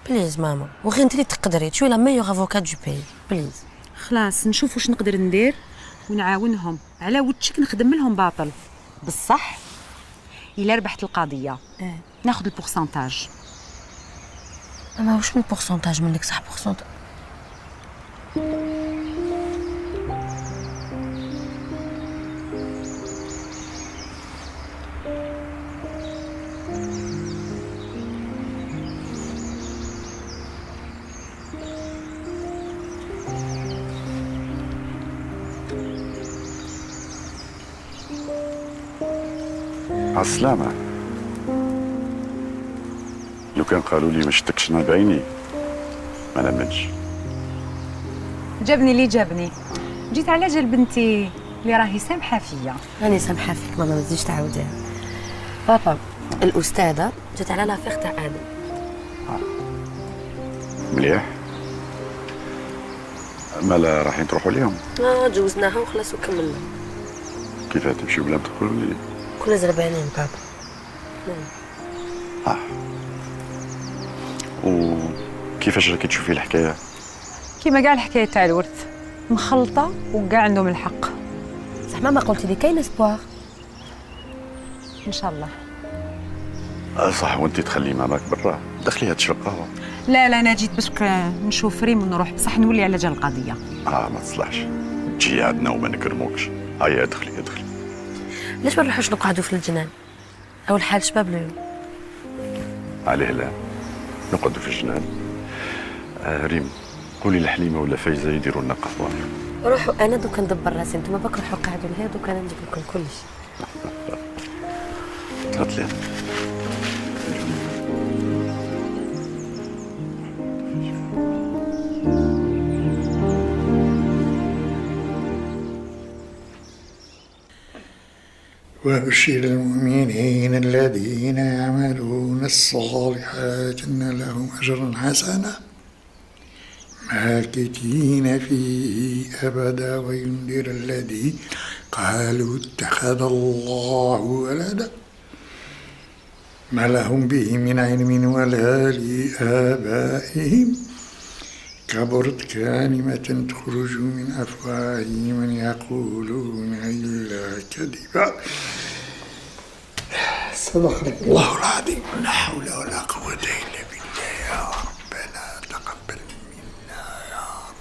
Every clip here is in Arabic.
بليز ماما، وغير انت اللي تقدري تشوي لا ميور افوكا دو بي بليز. خلاص نشوف واش نقدر ندير ونعاونهم على وجهك، نخدم لهم باطل بصح. الا ربحت القضيه ناخذ البورسنتاج. اما واش من بورسنتاج منك صح بورسنتاج؟ عالسلامة. لو كان قالوا لي ما شفتكش انا بعيني ما نامنش. جابني اللي جابني، جيت على جال بنتي اللي راهي سامحه فيا. راني سامحه فيك ماما، ما تزيدش تعاوديها. بابا الاستاذه جات على لافيغ تاع ادم. مليح. مالا رايحين تروحوا ليهم؟ جوزناها وخلاص وكملنا. كيف تمشيو بلا ما تقولوا لي؟ كنا زربانين بابا. وكيفاش راكي تشوفي الحكايه؟ كيما كاع الحكايه تاع الورث مخلطه وكاع عندهم الحق. صح ماما قلتي لي كاين اسبوار ان شاء الله. صح. وانت تخلي ماماك برا، دخليها تشرب قهوه. لا انا جيت باش نشوف ريم ونروح، بصح نولي على جال القضيه. ما تصلحش تجي عندنا وما نكرموكش. هيا ادخلي ادخلي. ليش ما نروحوش نقعدوا في الجنان؟ اول حال شباب اليوم. عليه لا نقعدوا في الجنان. ريم قولي لحليمه ولا فايزه يديروا لنا قهوه. روحوا، انا دوكا ندبر راسي، نتوما باك روحوا قعدوا لهي، دوكا انا نجيب لكم كلشي. تفضلي. وبشر المؤمنين الذين يعملون الصالحات أن لهم أجرا حسنا ماكثين فيه أبدا وينذر الذين قالوا اتخذ الله ولدا ما لهم به من علم ولا لآبائهم كبرت كلمة تخرج من أفواههم من يقولون إلا كذبا. صدق الله العظيم. لا حول ولا قوة إلا بالله. يا ربنا تقبل منا يا رب،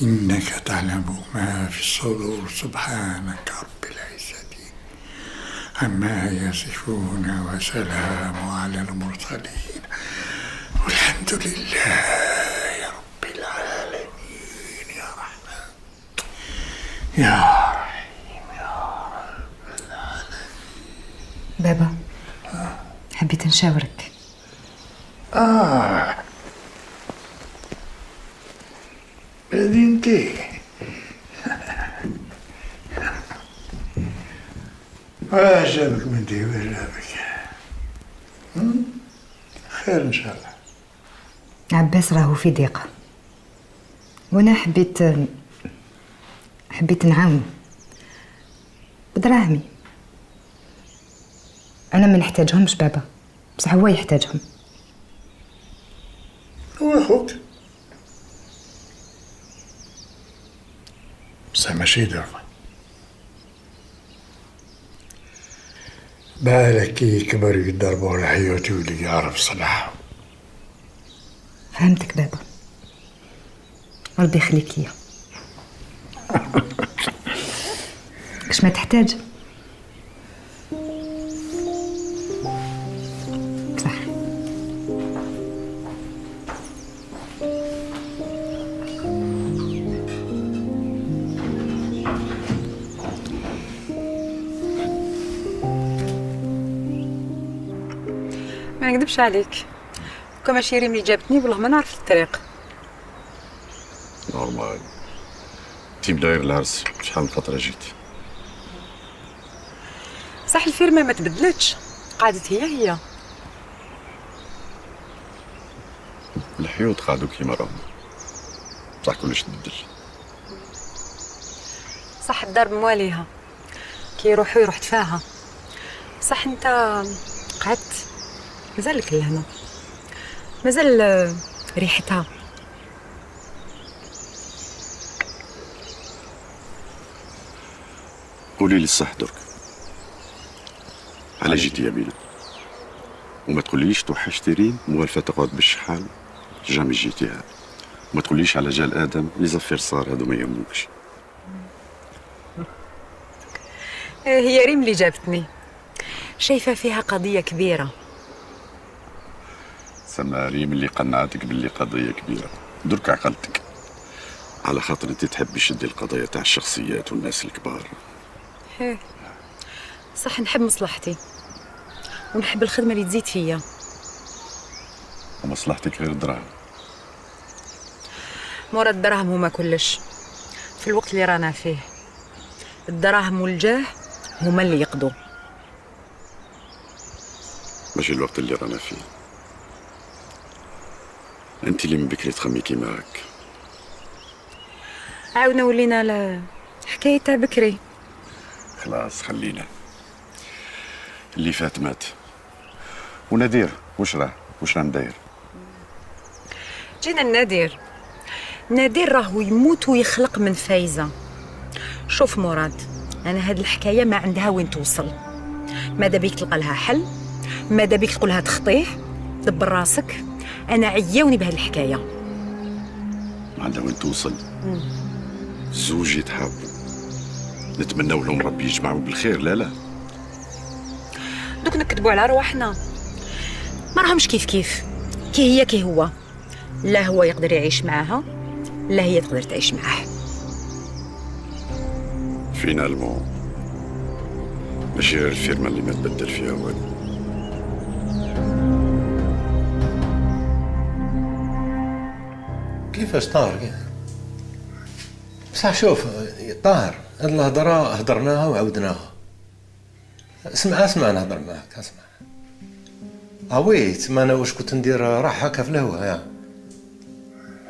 إنك تعلم ما في الصدور. سبحانك رب العزة عما يصفون وسلام على المرسلين والحمد لله رب العالمين. يا رحمن يا رحيم يا رب العالمين. بابا حبيت نشاورك. هذه انتي عجبك بنتي وعجبك. خير ان شاء الله. عباس راهو في ضيقة وانا حبيت نعاون بدراهمي. انا ما نحتاجهمش بابا، بصح هو يحتاجهم. هو اخوك بصح ماشي دراهم. بالك كي يكبر يضربوا على حياته واللي يعرف صلاحه. فهمتك بابا، ربي يخليك ليا. كش ما تحتاج. صح. ما نكذبش عليك، كون ماشي ريم اللي جابتني والله ما نعرف الطريق. نورمال. تيم داير العرس شحال من فتره جيت. صح الفيرما ما تبدلتش، قعدت هي. الحيوط قعدوا كيما راهم، صح كلش تبدل. صح الدار مواليها كي يروحوا يروح تفاها. صح انت قعدت مازالك لهنا. مازال ريحتها. قولي لي الصح درك، على جيتي يا بينا؟ وما تقوليش توحشتي ريم موالفة تقعد بالشحال جامي جيتيها. وما تقوليش على جال ادم لي زفير صار هادو ما يهموكش. هي ريم اللي جابتني، شايفه فيها قضيه كبيره. سما ريم اللي قنعتك باللي قضيه كبيره، درك عقلتك على خاطر انت تحبي شدي القضايا تاع الشخصيات والناس الكبار. صح، نحب مصلحتي ونحب الخدمه اللي تزيد فيا. ومصلحتك غير الدراهم. مورا الدراهم هما كلش في الوقت اللي رانا فيه. الدراهم والجاه هما اللي يقضوا. ماشي الوقت اللي رانا فيه. انت اللي من بكري تخمي كيما هاك. عاودنا ولينا حكايه تاع بكري. خلاص خلينا، اللي فات مات. ونادير واش راه نداير؟ جينا النادير. نادير راهو يموت ويخلق من فايزه. شوف مراد، انا هاد الحكايه ما عندها وين توصل. ماذا بيك تلقى لها حل، ماذا بيك تقولها تخطيه، دبر راسك. انا عياوني بهاد الحكايه. ما عندها وين توصل. الزوج يتحابوا، نتمنوا لهم ربي يجمعوا بالخير. لا دوك نكذبوا على رواحنا، ما راهمش كيف كي هي كي هو. لا هو يقدر يعيش معاها، لا هي تقدر تعيش معاه. فينالمون ماشي غير الفيرما اللي ما تبدل فيها والو. كيفاش طاهر؟ بصح شوف طاهر، هاد الهضره هضرناها وعاودناها. اسمع نهضر معاك، اسمع. وي تما انا واش كنت ندير راح هكا في الهوا يا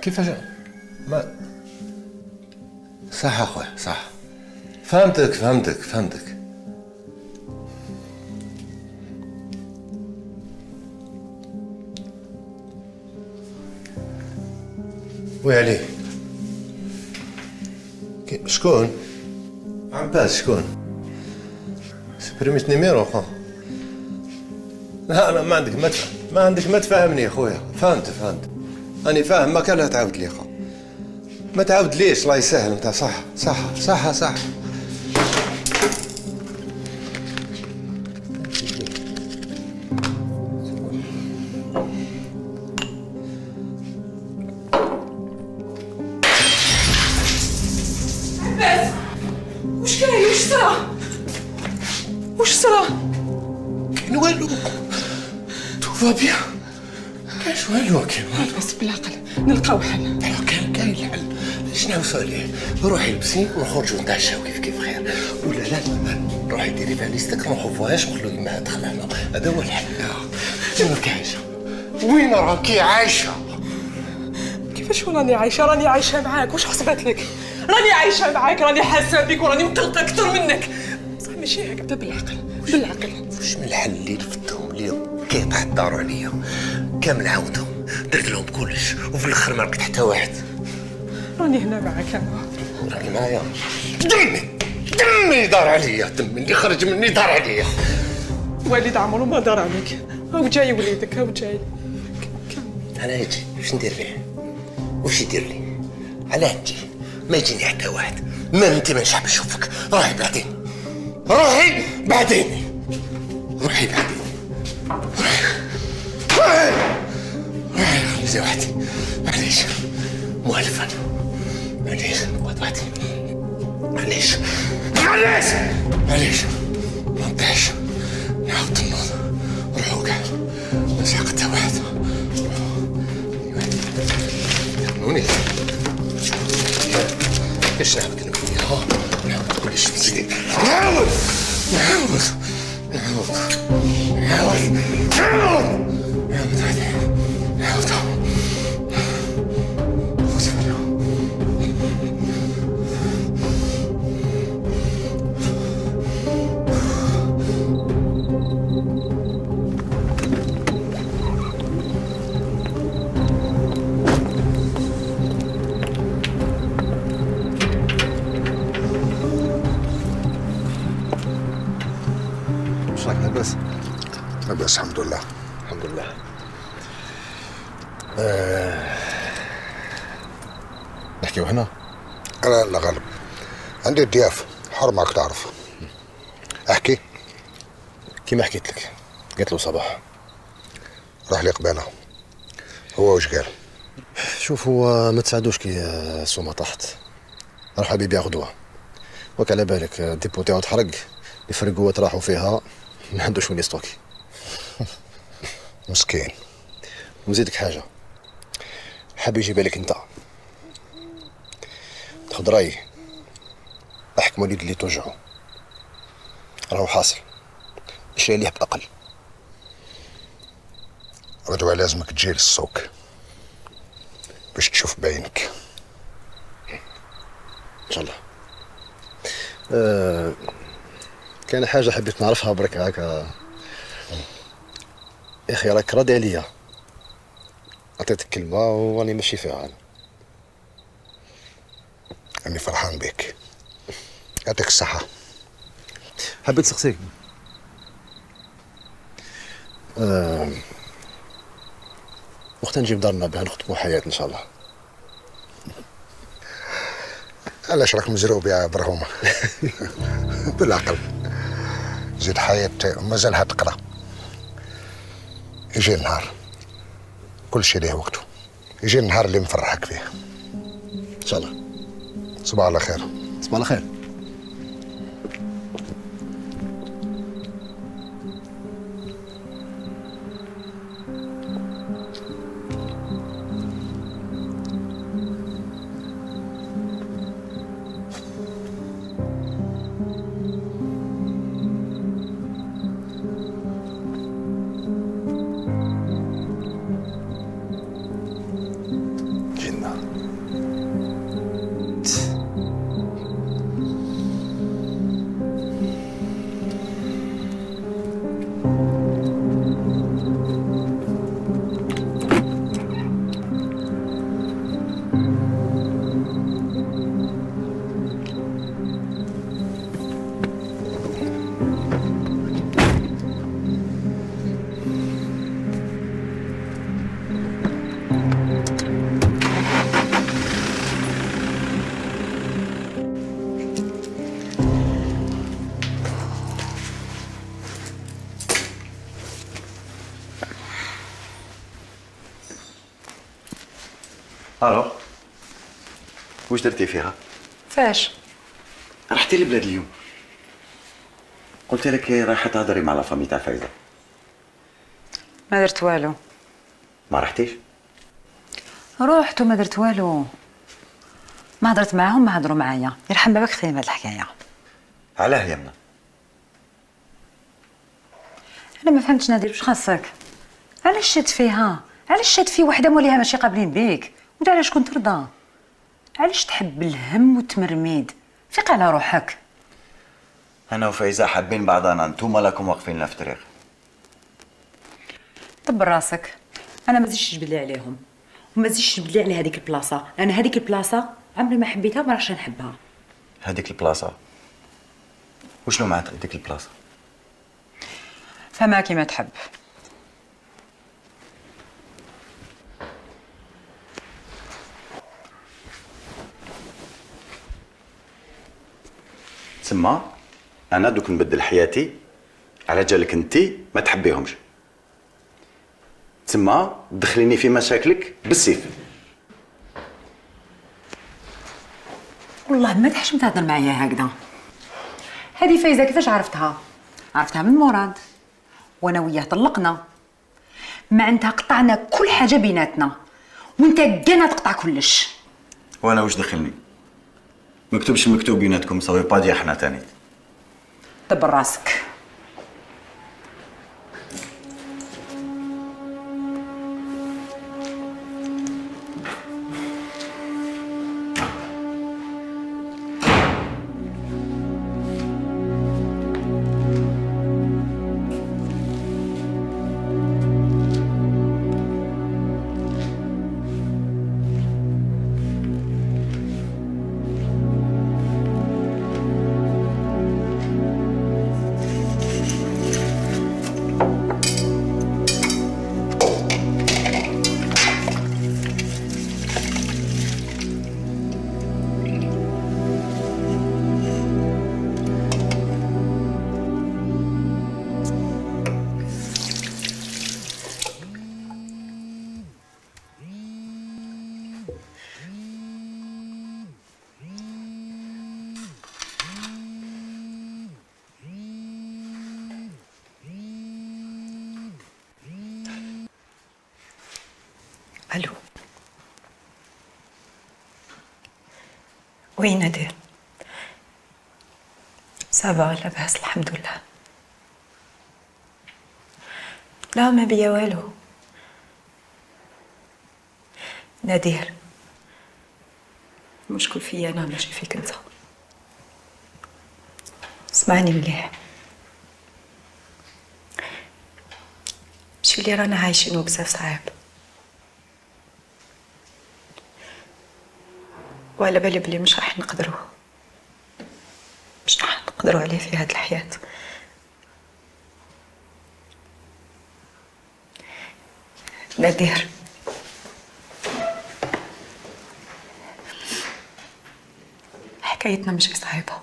كيفاش ما صح اخويا صح. فهمتك. وي علي شكون؟ عباس شكون؟ سبريميت نيميرو خو. لا ما عندك ما تفهمني خويا. فهمت راني فاهم، ما كان لا تعاود لي خو. ما تعاود ليش، الله يسهل. انت صح. وش صرا؟ كاين والو، توفا بيان. كاينش والو. بس بالعقل نلقاو حل. كاين الحل. شنو عليه؟ روحي لبسي ونخرجوا نتعشاو كيف خير. ولا لا روحي ديري فاليستك نروحوا فواياج نقولوا يما دخلنا. هذا هو الحل. وين راكي عايشه؟ وين راكي عايشه؟ كيفاش راني عايشه معاك؟ واش حسبت لك؟ راني عايشه معاك، راني حاسه بك وراني مطلقه اكثر منك. بصح ماشي هكا. بالعقل. واش من الحل اللي رفدتهم اليوم كي تحضروا عليا كامل عاودهم درت لهم كلش وفي الاخر ما ركت حتى واحد. راني هنا معاك انا. راكي معايا؟ دمي دار عليا، دمي اللي خرج مني دار عليا. والد عمرو ما دار عليك. هاو جاي وليدك، هاو جاي. انا يجي واش ندير به؟ واش يدير لي؟ علاه نجي؟ ما يجيني حتى واحد. ما انت ما نشحب نشوفك. روحي بعدين. روحي خلي زي وحدي. معليش مؤلفا. معليش نقعد وحدي. معليش ما نطيحش. نعاود النوض. روحوا كاع ما نسحق حتى واحد. نوني ايش نعاود نقول؟ نعاود كلش من جديد. نعاود بس الحمد لله. الحمد لله. نحكيو هنا؟ أنا لا غالب، عندي الضياف، حر معك تعرف. احكي. كيما حكيت لك، قلت له صباح راح لي قبالة. هو واش قال؟ شوف، هو ما تساعدوش كي السومه طاحت. راح حبيبي ياخذوها، وك على بالك الديبو تاعو تحرق، الفرقوات راحوا فيها، ما عندوش وين يستوكي. مسكين. ونزيدك حاجه، حاب يجيبها لك انت، تاخذ رايي، احكم وليد اللي توجعه، راهو حاصل، الشيء اللي يحب اقل. غدوة لازمك تجي للسوق باش تشوف بعينك. ان شاء الله. كان حاجه حبيت نعرفها برك هكا يا اخي، راك راضي عليا، عطيتك كلمه وراني ماشي فيها. أني فرحان بك، يعطيك الصحة. حبيت نسقسيك، وقتها نجيب دارنا بها نخطبوا حياة إن شاء الله. علاش راك مزروب يا برهومة؟ بالعقل. زيد حياة مازالها تقرا. يجي النهار، كل شيء له وقته، يجي النهار اللي نفرحك فيه إن شاء الله. صباح على خير. صباح على خير. الو، واش درتي فيها؟ فاش؟ رحتي لبلاد اليوم، قلت لك رايحه تهضري مع لا فامي تاع فايزه. ما درت والو. ما رحتيش؟ روحت وما درت والو، ما هضرت معاهم، ما هضروا معايا، يرحم بابك ختي هاد الحكايه. علاه يما؟ انا ما فهمتش نادر، واش خاصك؟ علاش شاد فيها؟ علاش شاد في وحده موليها ماشي قابلين بيك؟ وانت علاش كنت ترضى؟ علاش تحب الهم والتمرميد؟ فيق على روحك. انا وفايزه حابين بعضنا، نتوما راكم واقفين لنا في الطريق. طب راسك، انا ما زيدش تجبد لي عليهم، وما زيدش تجبد لي على هذيك البلاصه. انا هذيك البلاصه عمري ما حبيتها وما راحش نحبها. هذيك البلاصه وشنو معناتها هذيك البلاصه؟ فما كيما تحب. تسمى انا دوك نبدل حياتي على جالك انتي ما تحبيهمش، تسمى تدخليني في مشاكلك بالسيف. والله ما تحشم تهضر معايا هكذا. هذه فايزه كيفاش عرفتها؟ عرفتها من مراد، وانا وياه طلقنا، معناتها قطعنا كل حاجه بيناتنا، وانت كاع تقطع كلش. وانا واش دخلني؟ مكتوبش مكتوب بيناتكم، صافي با دي احنا تاني. دبر راسك. الو، وين نادر؟ سافا لاباس الحمد لله. لا ما بيا والو. نادر، المشكل فيا انا ماشي فيك انت. اسمعني مليح، شي اللي رانا عايشينو بزاف صعيب، وعلى بالي بلي مش راح نقدروا عليه في هاد الحياة. نادر، حكايتنا مش صعيبة،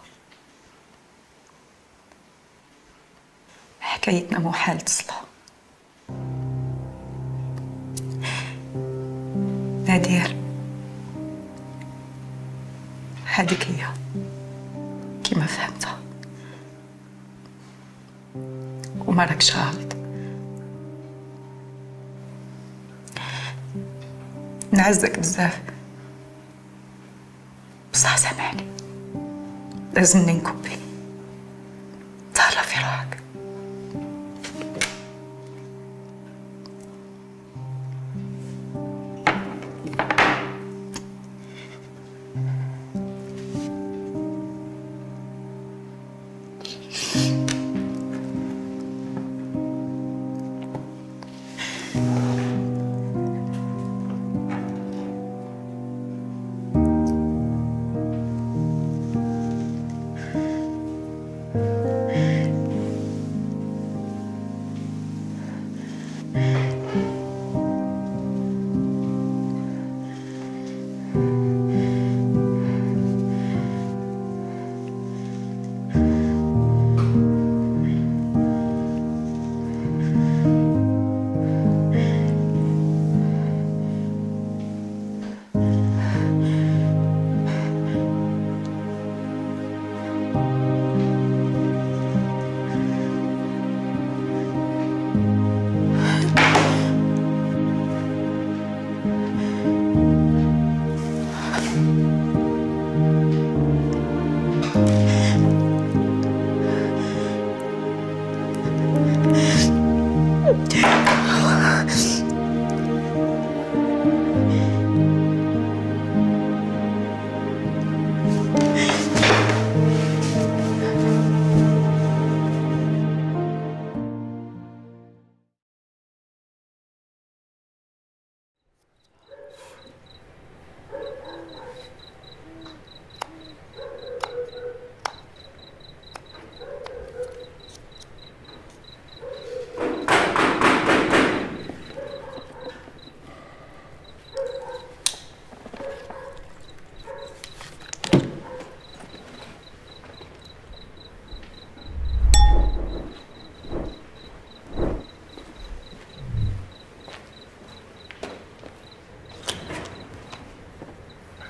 حكايتنا محال تصلح. نادر، هذيك هي كيما فهمتها، وما راكش غلط. نعزك بزاف، بصح سامحني، لازمني نكبي. تهلا في روحك.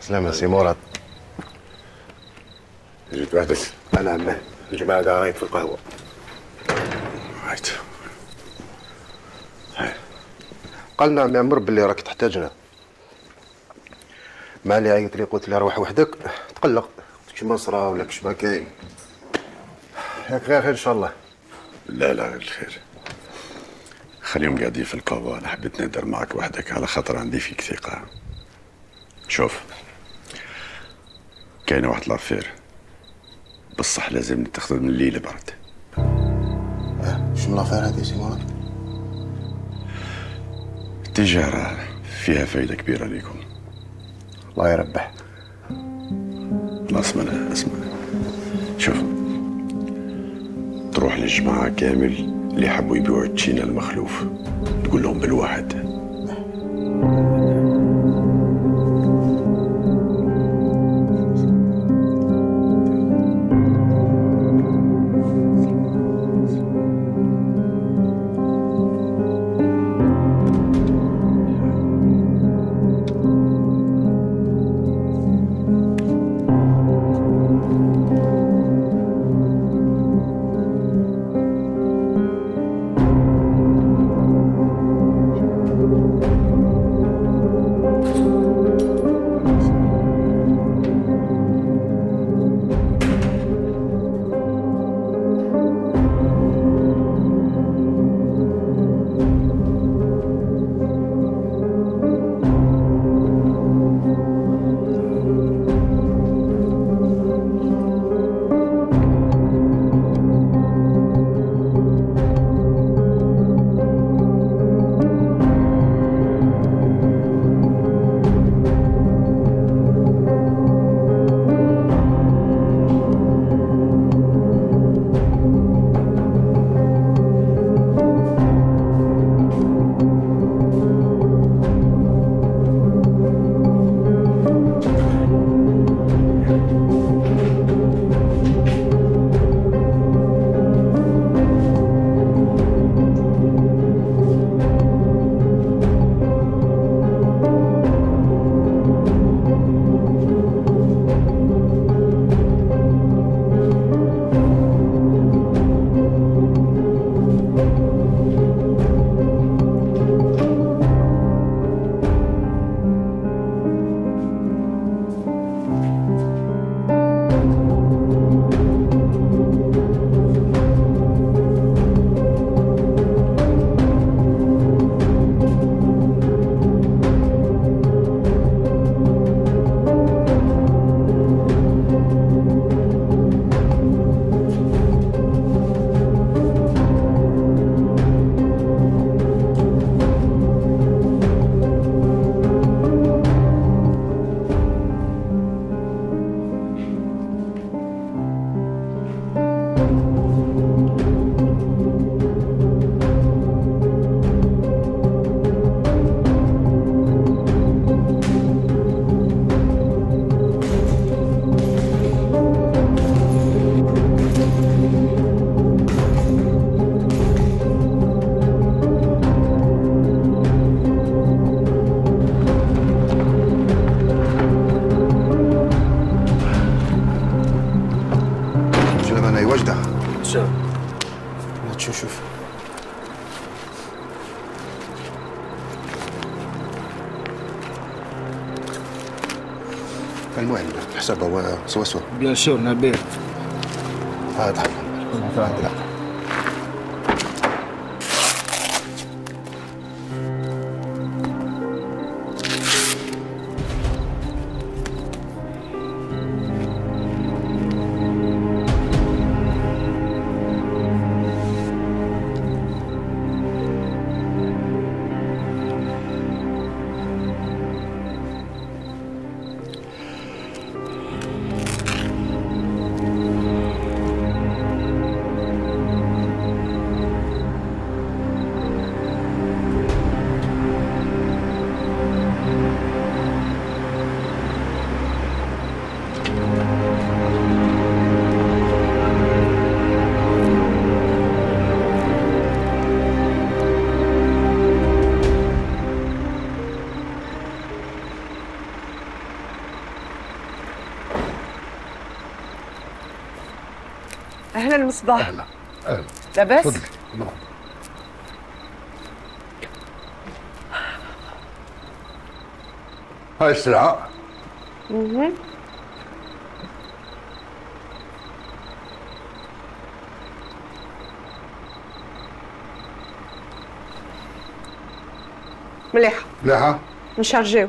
سلامة سي مراد. جيت وحدك؟ أنا عماه الجماعة قاعدين في القهوة. رايت. قال نعم يا عمر باللي راك تحتاجنا. مع اللي عيط لي قلت لي روح وحدك تقلق كش ما صرا ولا كش ما كاين. ياك غير خير إن شاء الله. لا غير الخير. خليهم قاعدين في القهوة، أنا حبيت نهدر معك وحدك على خاطر عندي فيك ثقة. شوف، كاينة واحد لافير بصح لازم تاخذ من الليل برد. شنو لافير هادي سي مراد؟ التجارة فيها فايدة كبيرة ليكم. الله يربح. لا اسمع شوف، تروح للجماعة كامل اللي حبوا يبيعوا التشينا المخلوف، تقول لهم بالواحد المهم الحساب هو سوا بيان سور نبيل. هذا لا اهلا مصباح. اهلا لاباس؟ تفضلي. هاي السلعة. مليحه. مليحة. نشارجيو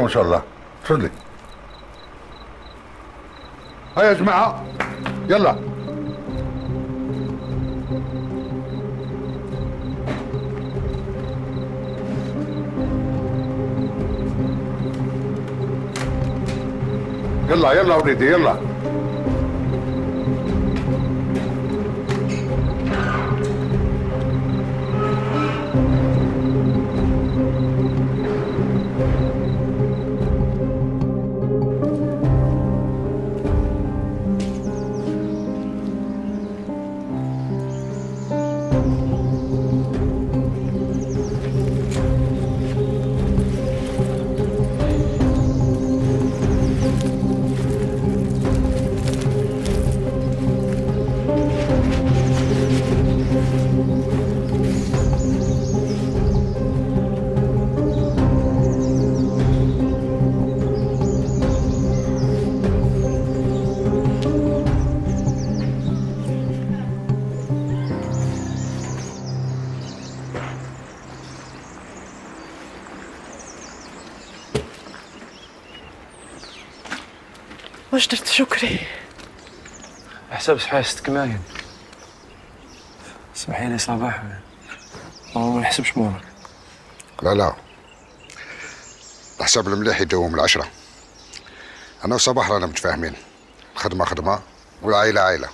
ان شاء الله. تفضلي. هاي يا جماعة يلا. يلا وليدي يلا. واش درت شكري؟ حساب حاستك ماين. سمحي لي صباح، ما نحسبش مورك. لا الحساب المليح يدوم ال10. انا وصباح رانا متفاهمين، الخدمه خدمه والعائله عائله.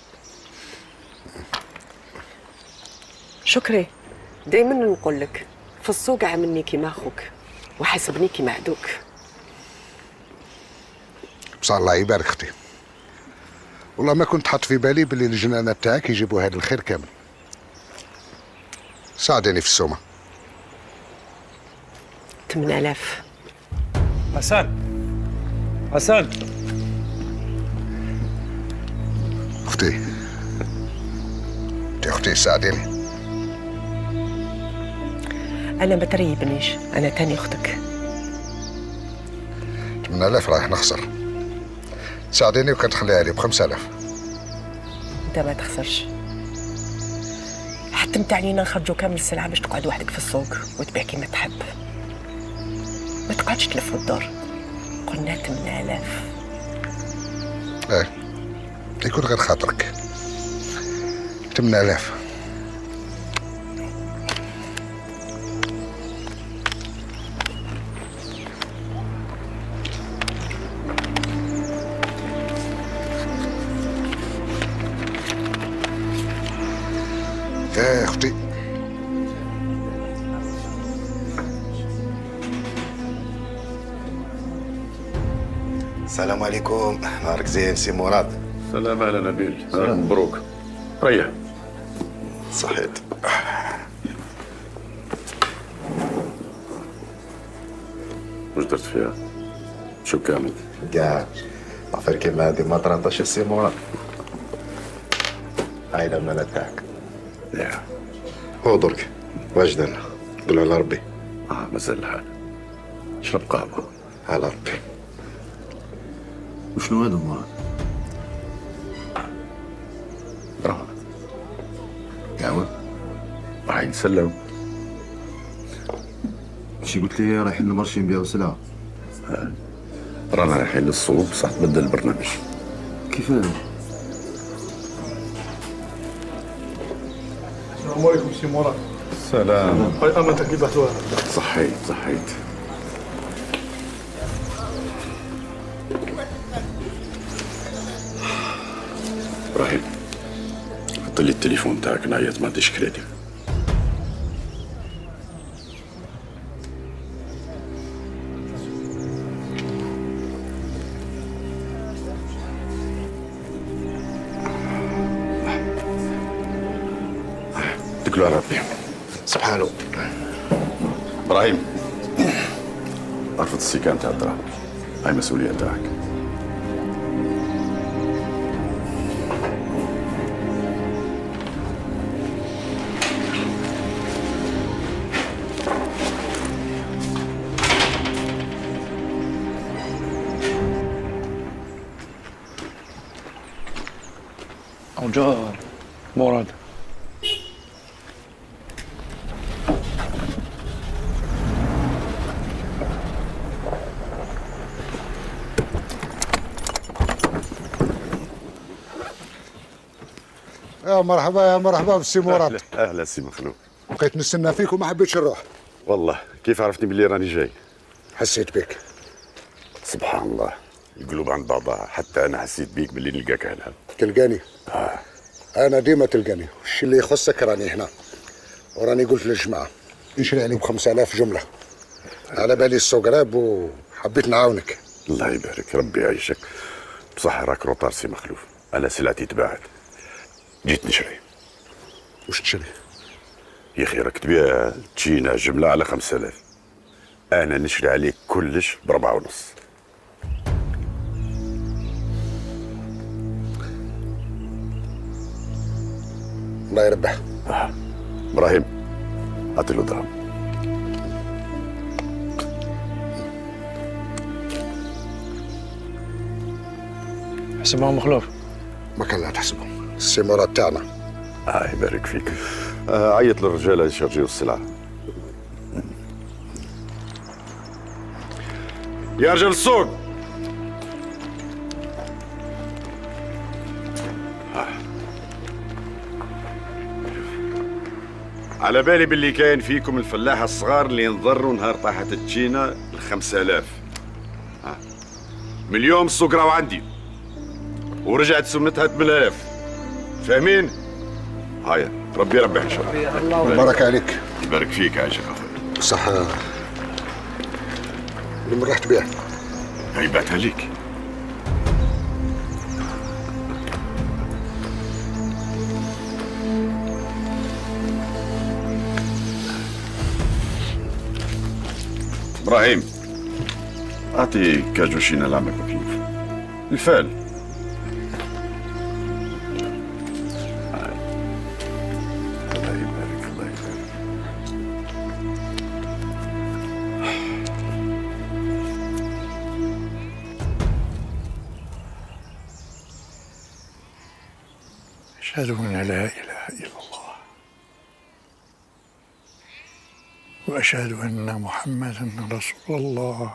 شكري، دايما نقول لك في السوق عاملني كيما اخوك وحاسبني كيما عدوك. بصح الله يبارك اختي، والله ما كنت حط في بالي باللي الجنانه تاعك يجيبوا هذا الخير كامل. ساعديني في السومه. 8000. حسن اختي ساعديني. انا ما تريبنيش، انا تاني اختك. 8000 رايح نخسر، ساعديني وكان تخليها لي ب5000. انت ما تخسرش، حتمت علينا نخرجوا كامل السلعه باش تقعد وحدك في السوق وتبيع كيما تحب، ما تقعدش تلف وتدور. قلنا 8000. ايه يكون غير خاطرك. 8000. يا اختي السلام عليكم. نهارك زين سي مراد. سلام على نبيل. مبروك. ريح. صحيت. واش درت فيها؟ شو كانت؟ كاع عفر كيما هادي ما طرطش سي مراد. هاي الأمانة تاعك. يا هو درك واش درنا؟ قول على ربي. مازال الحال. شرب قهوة. على ربي. وشنو هادو مراد؟ راه دعوة؟ راح يتسلوا. شي قلت لي رايحين للمارشي نبيعو سلعة. رانا رايحين للسوق بصح تبدل البرنامج. كيف هذا؟ السلام عليكم سي مراد. سلام. هاي امانتك اللي بعثوها. صحيت. ابراهيم حط لي التليفون تاعك نعيط ما عنديش كريدي. اتكلوا على ربي. سبحانه. ابراهيم رفض السكان تاع الدراهم، هاي مسؤولية تاعك. جا مراد. يا مرحبا بالسي مراد. اهلا سي مخلوق. بقيت نستنى فيك وما حبيتش نروح. والله كيف عرفتني باللي راني جاي؟ حسيت بك. سبحان الله القلوب عند بعضها، حتى انا حسيت بيك باللي نلقاك هنا. تلقاني؟ انا ديما تلقاني، والشي اللي يخصك راني هنا. وراني قلت للجماعه نشري عليهم 5000 جمله. على بالي السوق راب وحبيت نعاونك. الله يبارك، ربي يعيشك. بصح راك روطار سي مخلوف، انا سلعتي تباعت، جيت نشري. وش تشري؟ يا اخي راك تبيع تشينا جمله على 5000، انا نشري عليك كلش ب4.5. الله يربح. ابراهيم اعطي له درهم. حسبهم مخلوف. ما كان لا تحسبهم، السي مراد تاعنا. يبارك فيك. عيط للرجاله يشرجيو السلعه. يا رجال السوق، على بالي باللي كاين فيكم الفلاحه الصغار اللي ينضروا نهار طاحت التشينه ال5000. من اليوم السوق راهو عندي ورجعت سنتها 8000. فاهمين؟ هيا ربي يربح ان شاء الله. بارك عليك. يبارك فيك عايشك اخويا. صح اللي من راح تبيع؟ هاي بعتها ليك. ابراهيم اعطي كاجوشينا لعمك وكيف الفال. الله يبارك الله يبارك. أشهد أن لا إله إلا الله وأشهد أن محمدًا رسول الله.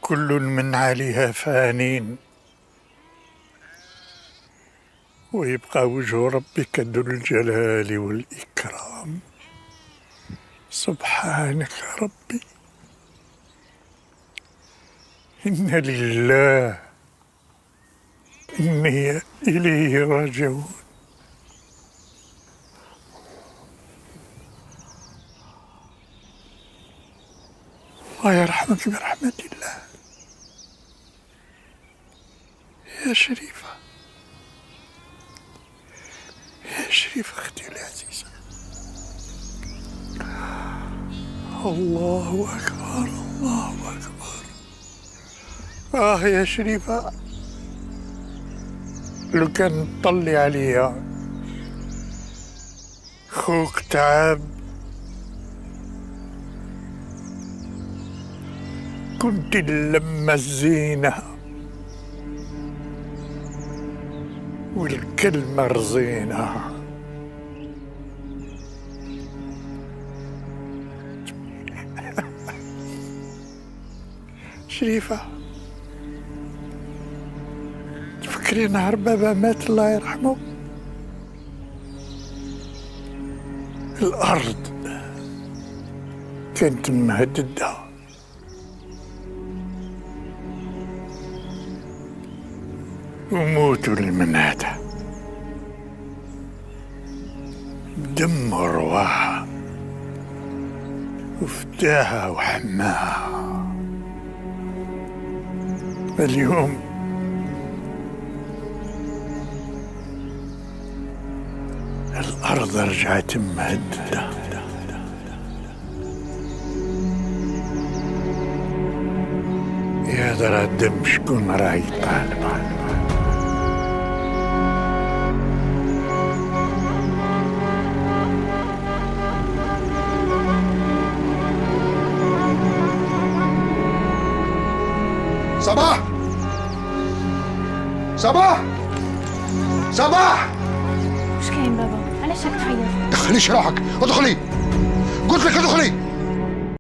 كل من عليها فان ويبقى وجه ربك ذو الجلال والإكرام. سبحانك ربي، إن لله إني إليه راجعون. الله يرحمك برحمة الله يا شريفة، يا شريفة أختي العزيزة. الله أكبر الله أكبر. يا شريفة، لو كان تطلي عليا خوك تعب كنت اللمة الزينة والكلمة رزينة. شريفة، تفكري نهار بابا مات الله يرحمه الأرض كانت مهددة، وموتوا المنادى بدم ورواحها وفتاها وحماها. اليوم الأرض رجعت مهددة. يا درى الدم شكون راهي طالب. صباح صباح صباح، وش كاين بابا؟ علاش راك تعيط؟ دخليش روحك، ادخلي، قلت لك ادخلي.